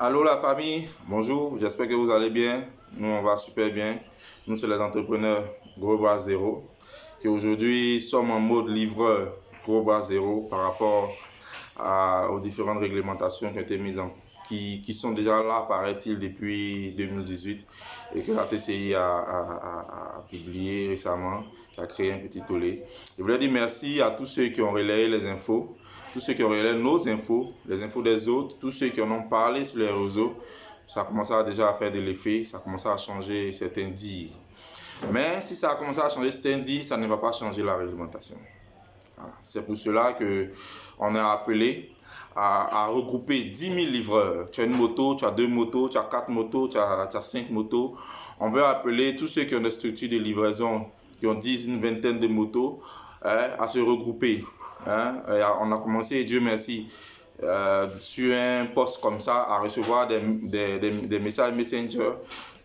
Allô la famille, bonjour, j'espère que vous allez bien. Nous on va super bien. Nous c'est les entrepreneurs Gros Bras Zéro qui aujourd'hui sommes en mode livreur Gros Bras Zéro par rapport aux différentes réglementations qui ont été mises qui sont déjà là, paraît-il, depuis 2018 et que la TCI a publié récemment, qui a créé un petit tollé. Je voulais dire merci à tous ceux qui ont relayé les infos, tous ceux qui ont relayé nos infos, les infos des autres, tous ceux qui en ont parlé sur les réseaux. Ça a commencé déjà à faire de l'effet, ça a commencé à changer certains dires. Mais si ça a commencé à changer certains dires, ça ne va pas changer la réglementation. Voilà. C'est pour cela qu'on a appelé à regrouper 10 000 livreurs. Tu as une moto, tu as deux motos, tu as quatre motos, tu as 5 motos. On veut appeler tous ceux qui ont des structures de livraison, qui ont 10, une vingtaine de motos, à se regrouper. On a commencé, Dieu merci, sur un poste comme ça, à recevoir des messages Messenger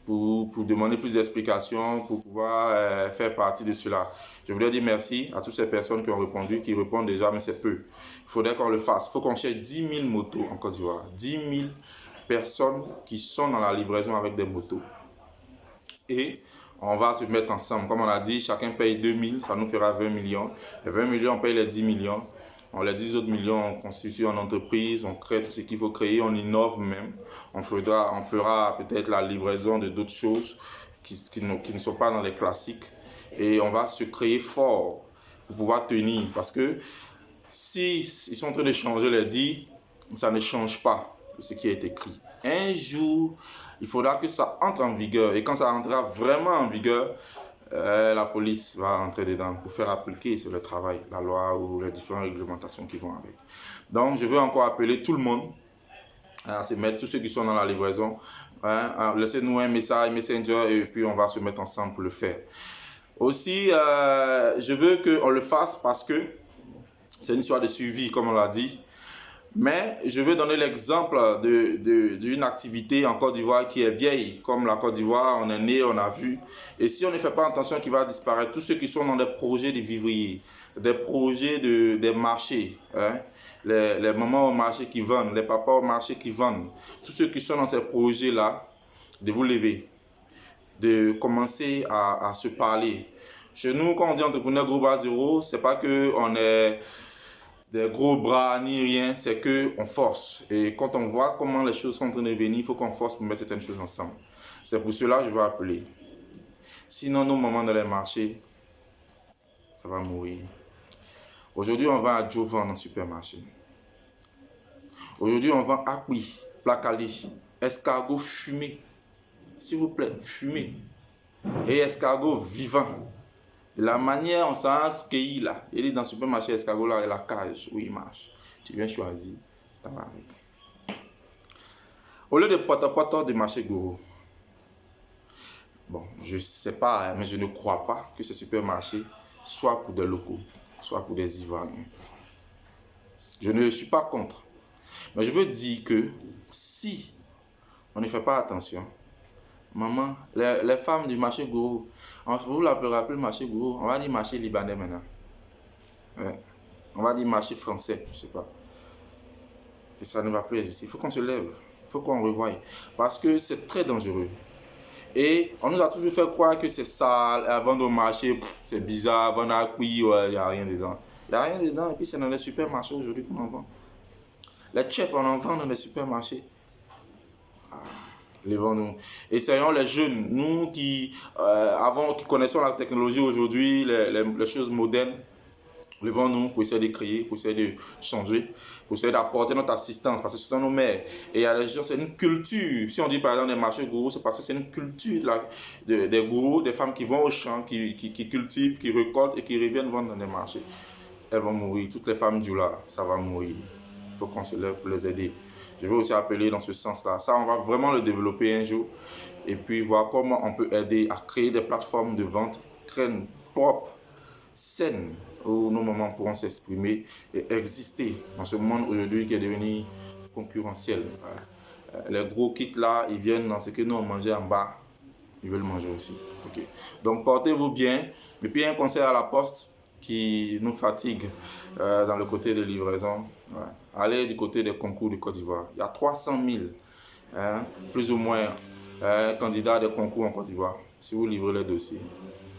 pour demander plus d'explications, pour pouvoir faire partie de cela. Je voulais dire merci à toutes ces personnes qui ont répondu, qui répondent déjà, mais c'est peu. Il faudrait qu'on le fasse. Il faut qu'on cherche 10 000 motos en Côte d'Ivoire. 10 000 personnes qui sont dans la livraison avec des motos. Et on va se mettre ensemble. Comme on a dit, chacun paye 2 000, ça nous fera 20 millions. Les 20 millions, on paye les 10 millions. Les 10 autres millions, on constitue en entreprise, on crée tout ce qu'il faut créer, on innove même. On fera peut-être la livraison de d'autres choses qui ne sont pas dans les classiques. Et on va se créer fort pour pouvoir tenir. Parce que si ils sont en train de changer les dires, ça ne change pas ce qui a été écrit. Un jour, il faudra que ça entre en vigueur. Et quand ça entrera vraiment en vigueur, la police va entrer dedans pour faire appliquer sur le travail, la loi ou les différentes réglementations qui vont avec. Donc, je veux encore appeler tout le monde à se mettre, tous ceux qui sont dans la livraison, laissez-nous un message Messenger et puis on va se mettre ensemble pour le faire. Aussi, je veux qu'on le fasse parce que c'est une histoire de suivi, comme on l'a dit. Mais je veux donner l'exemple d'une activité en Côte d'Ivoire qui est vieille. Comme la Côte d'Ivoire, on est né, on a vu. Et si on ne fait pas attention, qui va disparaître. Tous ceux qui sont dans des projets de vivriers, des projets des marchés, les mamans au marché qui vendent, les papas au marché qui vendent. Tous ceux qui sont dans ces projets-là, de vous lever, de commencer à se parler. Chez nous, quand on dit entrepreneur Gros Bras Zéro, c'est pas qu'on est des gros bras ni rien, c'est qu'on force. Et quand on voit comment les choses sont en train de venir, il faut qu'on force pour mettre certaines choses ensemble. C'est pour cela que je vais appeler. Sinon, nos mamans dans les marchés, ça va mourir. Aujourd'hui, on va à Jovan dans le supermarché. Aujourd'hui, on vend Akwi, Placali, escargot fumé. S'il vous plaît, fumé. Et escargot vivant. De la manière, on s'en cueilli là. Il est dans le supermarché, escargot là, et la cage où il marche. Tu viens choisir, tu t'en vas avec. Au lieu de pote de marché Goro, bon, je ne sais pas, mais je ne crois pas que ce supermarché soit pour des locaux, soit pour des Ivoiriens. Je ne suis pas contre. Mais je veux dire que si on ne fait pas attention, maman, les femmes du marché Goro, vous l'appellerez plus marché Goro, on va dire marché libanais maintenant. Ouais. On va dire marché français, je ne sais pas. Et ça ne va plus exister. Il faut qu'on se lève, il faut qu'on revoie. Parce que c'est très dangereux. Et on nous a toujours fait croire que c'est sale, vendre au marché, c'est bizarre, vendre à cuit, il n'y a rien dedans. Il n'y a rien dedans, et puis c'est dans les supermarchés aujourd'hui qu'on en vend. Les chips, on en vend dans les supermarchés. Levons-nous. Essayons les jeunes, nous qui, qui connaissons la technologie aujourd'hui, les choses modernes, levons-nous pour essayer de créer, pour essayer de changer, pour essayer d'apporter notre assistance, parce que ce sont nos mères. Et il y a des gens, c'est une culture. Si on dit par exemple des marchés gourous, c'est parce que c'est une culture des gourous, des femmes qui vont au champ, qui cultivent, qui récoltent et qui reviennent vendre dans les marchés. Elles vont mourir. Toutes les femmes du là, ça va mourir. Il faut qu'on se lève pour les aider. Je veux aussi appeler dans ce sens-là. Ça, on va vraiment le développer un jour et puis voir comment on peut aider à créer des plateformes de vente propres, saines, où nos mamans pourront s'exprimer et exister dans ce monde aujourd'hui qui est devenu concurrentiel. Les gros kits là, ils viennent dans ce que nous on mangeait en bas, ils veulent manger aussi. Okay. Donc portez-vous bien. Et puis un conseil à la poste qui nous fatigue dans le côté de livraison. Ouais. Allez du côté des concours de Côte d'Ivoire. Il y a 300 000 plus ou moins candidat à des concours en Côte d'Ivoire. Si vous livrez les dossiers,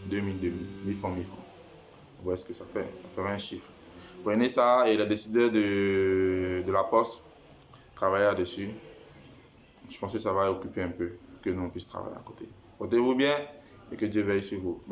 2000, 1000 francs, 1000 francs. Vous voyez ce que ça fait, ça ferait un chiffre. Prenez ça et les décideurs de la poste travaillez là-dessus. Je pense que ça va occuper un peu, que nous on puisse travailler à côté. Portez-vous bien et que Dieu veille sur vous. Bye.